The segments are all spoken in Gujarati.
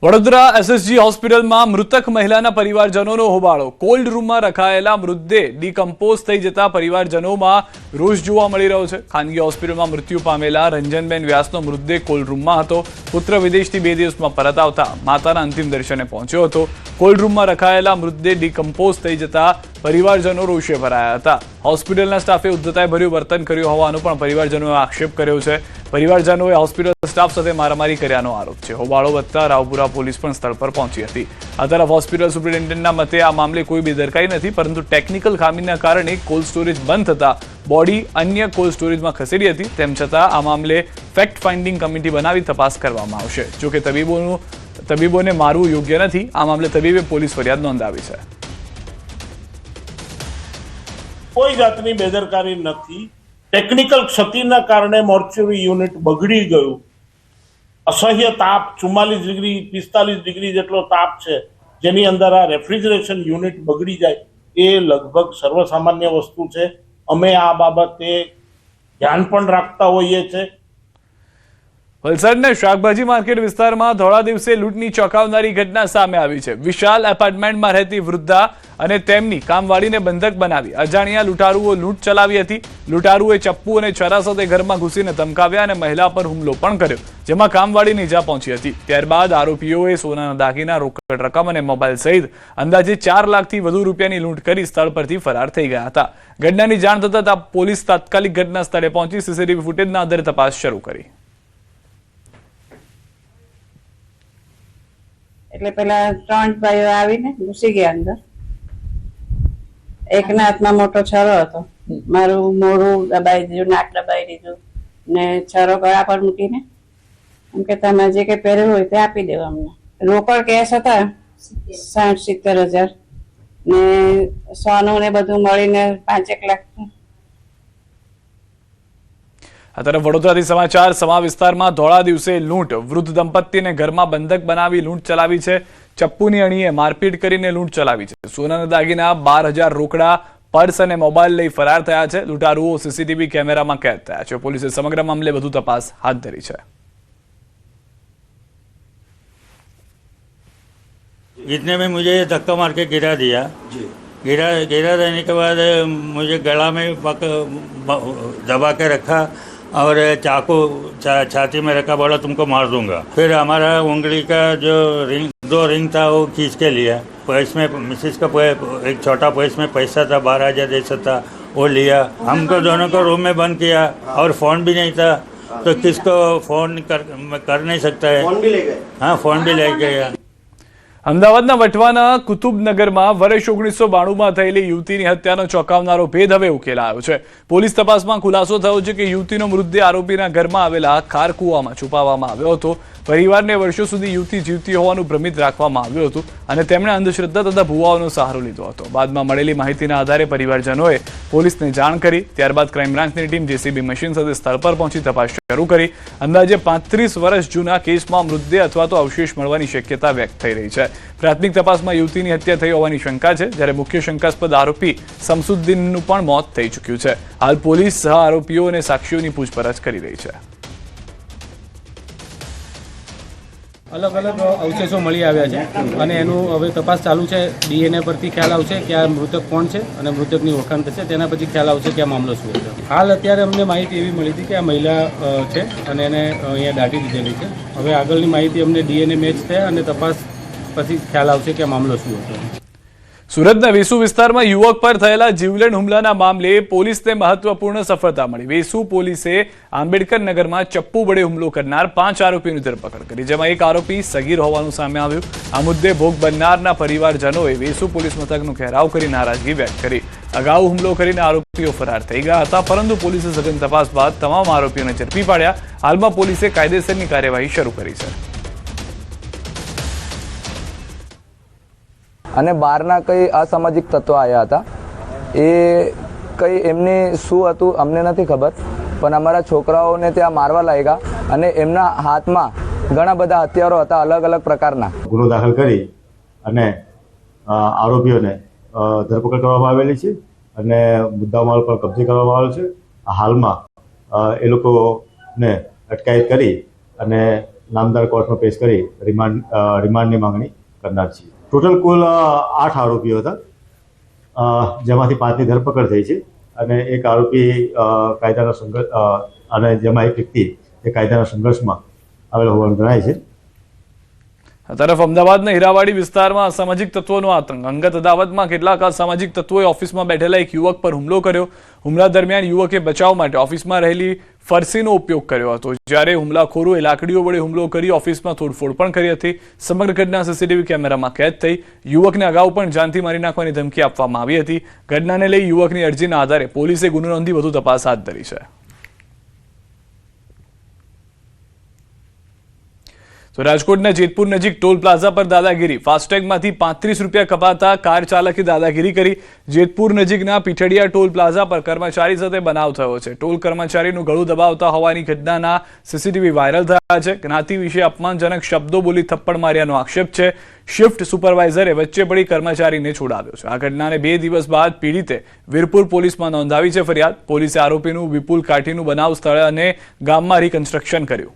વડોદરા એસએસજી હોસ્પિટલમાં મૃતક મહિલાના પરિવારજનોનો હોબાળો। કોલ્ડ રૂમમાં રખાયેલા મૃતદેહ ડિકમ્પોઝ થઈ જતા પરિવારજનોમાં રોષ જોવા મળી રહ્યો છે। ખાનગી હોસ્પિટલમાં મૃત્યુ પામેલા રંજનબેન વ્યાસનો મૃતદેહ કોલ્ડ રૂમમાં હતો। પુત્ર વિદેશથી 2 દિવસમાં પરત આવતા માતાના અંતિમ દર્શને પહોંચ્યો હતો। કોલ્ડ રૂમમાં રખાયેલા મૃતદેહ ડિકમ્પોઝ થઈ જતા પરિવારજનો રોષે ભરાયા હતા। હોસ્પિટલના સ્ટાફે ઉદ્ધતાઈભર્યું વર્તન કર્યું હોવાનો પણ પરિવારજનોએ આક્ષેપ કર્યો છે। પરિવારજનોએ હોસ્પિટલ સ્ટાફ સાથે મારામારી કર્યાનો આરોપ છે। હોબાળો વધતા રાવપુરા પોલીસ પણ સ્થળ પર પહોંચી હતી। આ તરફ હોસ્પિટલ સુપ્રિન્ટેન્ડન્ટના મતે આ મામલે કોઈ બેદરકારી નથી, પરંતુ ટેકનિકલ ખામીના કારણે કોલ્ડ સ્ટોરેજ બંધ થતા બોડી અન્ય કોલ્ડ સ્ટોરેજમાં ખસેડી હતી। તેમ છતાં આ મામલે ફેક્ટ ફાઇન્ડિંગ કમિટી બનાવી તપાસ કરવામાં આવશે। જો કે તબીબોને મારવું યોગ્ય નથી। આ મામલે તબીબે પોલીસ ફરિયાદ નોંધાવી છે। કોઈ જાતની બેદરકારી નથી। ટેકનિકલ ક્ષતિના કારણે મોર્ચ્યુરી યુનિટ બગડી ગયું। અસહ્ય તાપ 44 ડિગ્રી 45 ડિગ્રી જેટલો તાપ છે, જેની અંદર આ રેફ્રિજરેશન યુનિટ બગડી જાય એ લગભગ સર્વસામાન્ય વસ્તુ છે। અમે આ બાબતે ધ્યાન પણ રાખતા હોઈએ છીએ। વલસાડના શાકભાજી માર્કેટ વિસ્તારમાં ધોળા દિવસે લૂંટની ચોંકાવનારી ઘટના સામે આવી છે। વિશાલ એપાર્ટમેન્ટમાં રહેતી વૃદ્ધા અને તેમની કામવાળીને બંધક બનાવી અજાણ્યા લૂંટારુઓ લૂંટ ચલાવી હતી। લૂંટારુએ ચપ્પુ અને છરા સાથે ઘરમાં ઘૂસીને ધમકાવ્યા અને મહિલા પર હુમલો પણ કર્યો, જેમાં કામવાળીને ઈજા પહોંચી હતી। ત્યારબાદ આરોપીઓએ સોનાના દાગીના, રોકડ રકમ અને મોબાઈલ સહિત અંદાજે 4 લાખથી વધુ રૂપિયાની લૂંટ કરી સ્થળ પરથી ફરાર થઈ ગયા હતા। ઘટનાની જાણ થતાં પોલીસ તાત્કાલિક ઘટના સ્થળે પહોંચી સીસીટીવી ફૂટેજના આધારે તપાસ શરૂ કરી। એટલે પેલા 3 ભાઈઓ આવીને ઘૂસી ગયા અંદર। એકના હાથમાં મોટો છરો હતો, મારું મોઢું દબાઈ દીધું, નાક દબાઈ દીધું ને છરો ગળા પર મૂકીને એમ કે તમે જે કંઈ પહેર્યું હોય તે આપી દેવા અમને। રોકડ કેશ હતા 60-70 હજાર ને સોનું ને બધું મળીને 5-1 લાખ। આ તરફ વડોદરાથી સમાચાર। સમા વિસ્તારમાં ધોળા દિવસે લૂંટ। વૃદ્ધ દંપતીને ઘરમાં બંધક બનાવી લૂંટ ચલાવી છે। ચપ્પુની અણીએ મારપીટ કરીને લૂંટ ચલાવી છે। સોનાના દાગીના, 12,000 રોકડા, પર્સ અને મોબાઈલ લઈ ફરાર થયા છે। લૂંટારુઓ સીસીટીવી કેમેરામાં કેદ થયા છે। પોલીસે સમગ્ર મામલે વધુ તપાસ હાથ ધરી છે। इतने में मुझे धक्का मार के गिरा दिया। गिरा देने के बाद मुझे गला में दबा के रखा और चाकू छाती में रखा, बोला तुमको मार दूंगा। फिर हमारा उंगली का जो दो रिंग था वो खींच के लिया। पर्स में मिसेस का एक छोटा पर्स में पैसा था, 12,000 जैसा था, वो लिया। हमको दोनों को रूम में बंद किया और फ़ोन भी नहीं था, तो किसको फ़ोन कर नहीं सकता है। फ़ोन भी ले गए? हाँ, फ़ोन भी ले गया। અમદાવાદના વટવાના કુતુબનગરમાં વર્ષ 1992માં થયેલી યુવતીની હત્યાનો ચોંકાવનારો ભેદ હવે ઉકેલાયો છે। પોલીસ તપાસમાં ખુલાસો થયો છે કે યુવતીનો મૃતદેહ આરોપીના ઘરમાં આવેલા ખારકુવામાં છુપાવવામાં આવ્યો હતો। પરિવારને વર્ષો સુધી યુવતી જીવતી હોવાનું ભ્રમિત રાખવામાં આવ્યું હતું અને તેમણે અંધશ્રદ્ધા તથા ભુવાઓનો સહારો લીધો હતો। બાદમાં મળેલી માહિતીના આધારે પરિવારજનોએ પોલીસને જાણ કરી। ત્યારબાદ ક્રાઇમ બ્રાન્ચની ટીમ જેસીબી મશીન સાથે સ્થળ પર પહોંચી તપાસ શરૂ કરી। અંદાજે 35 વર્ષ જૂના કેસમાં મૃતદેહ અથવા તો અવશેષ મળવાની શક્યતા વ્યક્ત થઈ રહી છે। પ્રાથમિક તપાસમાં યુવતીની હત્યા થઈ હોવાની શંકા છે, જ્યારે મુખ્ય શંકાસ્પદ આરોપી શમસુદ્દીનનું પણ મોત થઈ ચૂક્યું છે। હાલ પોલીસ સહ આરોપીઓ અને સાક્ષીઓની પૂછપરછ કરી રહી છે। અલગ અલગ અવશેષો મળી આવ્યા છે અને એનું હવે તપાસ ચાલુ છે। ડીએનએ પરથી ખ્યાલ આવશે કે આ મૃતક કોણ છે અને મૃતકની ઓળખાણ થશે, તેના પછી ખ્યાલ આવશે કે આ મામલો શું છે। હાલ અત્યારે અમને માહિતી એવી મળી હતી કે આ મહિલા છે અને એને અહીંયા દાટી દીધેલી છે। હવે આગળની માહિતી અમને ડીએનએ મેચ થયા અને તપાસ પછી ખ્યાલ આવશે કે આ મામલો શું હતો। સુરતના વેસુ વિસ્તારમાં યુવક પર થયેલા જીવલેણ હુમલાના મામલે પોલીસને મહત્વપૂર્ણ સફળતા મળી। વેસુ પોલીસે આંબેડકર નગરમાં ચપ્પુ વડે હુમલો કરનાર 5 આરોપીની ધરપકડ કરી, જેમાં એક આરોપી સગીર હોવાનું સામે આવ્યું। આ મુદ્દે ભોગ બનનારના પરિવારજનોએ વેસુ પોલીસ મથકનો ઘેરાવ કરી નારાજગી વ્યક્ત કરી। અગાઉ હુમલો કરીને આરોપીઓ ફરાર થઈ ગયા હતા, પરંતુ પોલીસે સઘન તપાસ બાદ તમામ આરોપીઓને ઝડપી પાડ્યા। હાલમાં પોલીસે કાયદેસરની કાર્યવાહી શરૂ કરી છે। અને બહારના કંઈ અસામાજિક તત્વો આવ્યા હતા, એ કંઈ એમને શું હતું અમને નથી ખબર, પણ અમારા છોકરાઓને ત્યાં મારવા લાગ્યા અને એમના હાથમાં ઘણા બધા હથિયારો હતા, અલગ અલગ પ્રકારના। ગુનો દાખલ કરી અને આરોપીઓને ધરપકડ કરવામાં આવેલી છે અને મુદ્દામાલ પર કબજે કરવામાં આવેલો છે। હાલમાં એ લોકોને અટકાયત કરી અને નામદાર કોર્ટમાં પેશ કરી રિમાન્ડની માંગણી કરનાર છીએ. ટોટલ કુલ 8 આરોપીઓ હતા, જેમાંથી 5ની ધરપકડ થઈ છે અને એક આરોપી કાયદાના સંઘર્ષ અને જેમાં એક વ્યક્તિ એ કાયદાના સંઘર્ષમાં આવેલો હોવાનું જણાય છે. આ તરફ અમદાવાદના હીરાવાડી વિસ્તારમાં અસામાજિક તત્વોનો આતંક. અંગત અદાવતમાં કેટલાક અસામાજિક તત્વોએ ઓફિસમાં બેઠેલા એક યુવક પર હુમલો કર્યો. હુમલા દરમિયાન યુવકે બચાવ માટે ઓફિસમાં રહેલી ફરસીનો ઉપયોગ કર્યો હતો, જ્યારે હુમલાખોરોએ લાકડીઓ વડે હુમલો કરી ઓફિસમાં તોડફોડ પણ કરી હતી. સમગ્ર ઘટના સીસીટીવી કેમેરામાં કેદ થઈ. યુવકને અગાઉ પણ જાનથી મારી નાખવાની ધમકી આપવામાં આવી હતી. ઘટનાને લઈ યુવકની અરજીના આધારે પોલીસે ગુનો નોંધી વધુ તપાસ હાથ ધરી છે. તો રાજકોટના જેતપુર નજીક ટોલ પ્લાઝા પર દાદાગીરી. ફાસ્ટેગમાંથી 35 રૂપિયા કપાતા કાર ચાલકે દાદાગીરી કરી. જેતપુર નજીકના પીઠડિયા ટોલ પ્લાઝા પર કર્મચારી સાથે બનાવ થયો છે. ટોલ કર્મચારીનું ગળું દબાવતા હોવાની ઘટનાના સીસીટીવી વાયરલ થયા છે. જ્ઞાતિ વિશે અપમાનજનક શબ્દો બોલી થપ્પડ માર્યાનો આક્ષેપ છે. શિફ્ટ સુપરવાઇઝરે વચ્ચે પડી કર્મચારીને છોડાવ્યો છે. આ ઘટનાને 2 દિવસ બાદ પીડિતે વીરપુર પોલીસમાં નોંધાવી છે ફરિયાદ. પોલીસે આરોપીનું વિપુલ કાઠીનું બનાવ સ્થળે અને ગામમાં રિકન્સ્ટ્રક્શન કર્યું.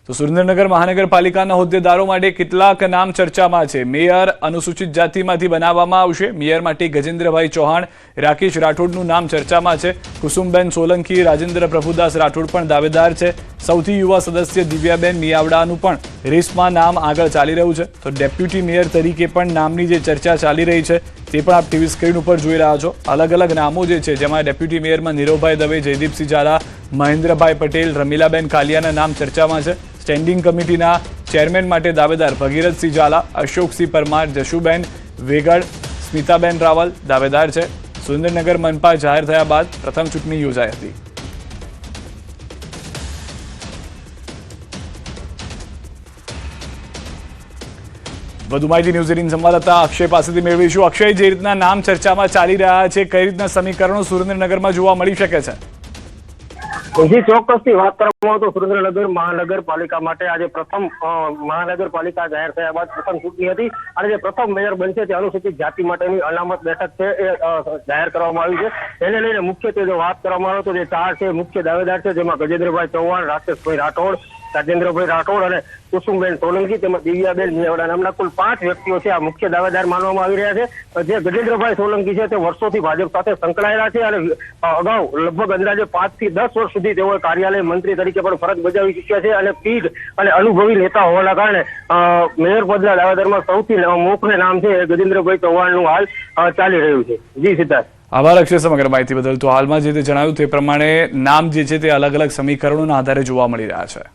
તો સુરેન્દ્રનગર મહાનગરપાલિકાના હોદ્દેદારો માટે કેટલાક નામ ચર્ચામાં છે. મેયર અનુસૂચિત જાતિમાંથી બનાવવામાં આવશે. મેયર માટે ગજેન્દ્રભાઈ ચૌહાણ, રાકેશ રાઠોડનું નામ ચર્ચામાં છે. કુસુમબેન સોલંકી, રાજેન્દ્ર પ્રભુદાસ રાઠોડ પણ દાવેદાર છે. સૌથી યુવા સદસ્ય દિવ્યાબેન મિયાવડાનું પણ રેસમાં નામ આગળ ચાલી રહ્યું છે. તો ડેપ્યુટી મેયર તરીકે પણ નામની જે ચર્ચા ચાલી રહી છે તે પણ આપ ટીવી સ્ક્રીન ઉપર જોઈ રહ્યા છો. અલગ અલગ નામો જે છે, જેમાં ડેપ્યુટી મેયરમાં નીરવભાઈ દવે, જયદીપસિંહ ઝાલા, મહેન્દ્રભાઈ પટેલ, રમીલાબેન કાલિયાના નામ ચર્ચામાં છે. સ્ટેન્ડિંગ કમિટીના ચેરમેન માટે દાવેદાર ભગીરથસિંહ ઝાલા, અશોકસિંહ પરમાર, જશુબેન વેગડ, સ્મિતાબેન રાવલ દાવેદાર છે. સુરેન્દ્રનગર મનપા જાહેર થયા બાદ પ્રથમ ચૂંટણી યોજાઈ હતી. વધુ માહિતી ન્યૂઝ 18 સંવાદદાતા અક્ષય પાસેથી મેળવીશું. અક્ષય, જે રીતના નામ ચર્ચામાં ચાલી રહ્યા છે, કઈ રીતના સમીકરણો સુરેન્દ્રનગરમાં જોવા મળી શકે છે? જી, ચોક્કસથી વાત કરવામાં આવે તો સુરેન્દ્રનગર મહાનગરપાલિકા માટે આજે પ્રથમ મહાનગરપાલિકા જાહેર થયા બાદ પ્રથમ ચૂંટણી હતી અને જે પ્રથમ મેયર બનશે તે અનુસૂચિત જાતિ માટેની અનામત બેઠક છે એ જાહેર કરવામાં આવી છે. એને લઈને મુખ્યત્વે જો વાત કરવામાં આવે તો જે 4 છે મુખ્ય દાવેદાર છે, જેમાં ગજેન્દ્રભાઈ ચૌહાણ, રાકેશભાઈ રાઠોડ, રાજેન્દ્રભાઈ રાઠોડ અને કુસુમબેન સોલંકી તેમજ દિવ્યાબેન મિયાવડા નામના કુલ 5 વ્યક્તિઓ છે આ મુખ્ય દાવેદાર માનવામાં આવી રહ્યા છે. જે ગજેન્દ્રભાઈ સોલંકી છે તે વર્ષોથી ભાજપ સાથે સંકળાયેલા છે અને અગાઉ લગભગ અંદાજે 5 થી 10 વર્ષ સુધી તેઓ કાર્યાલય મંત્રી તરીકે પણ ફરજ બજાવી ચૂક્યા છે અને પીઢ અને અનુભવી નેતા હોવાના કારણે મેયર પદના દાવેદારમાં સૌથી મુખ્ય નામ છે ગજેન્દ્રભાઈ ચૌહાણનું હાલ ચાલી રહ્યું છે. જી સિદ્ધાર્થ. આભાર અક્ષય સમગ્ર માહિતી બદલ. તો હાલમાં જે તે જણાવ્યું તે પ્રમાણે નામ જે છે તે અલગ અલગ સમીકરણોના આધારે જોવા મળી રહ્યા છે.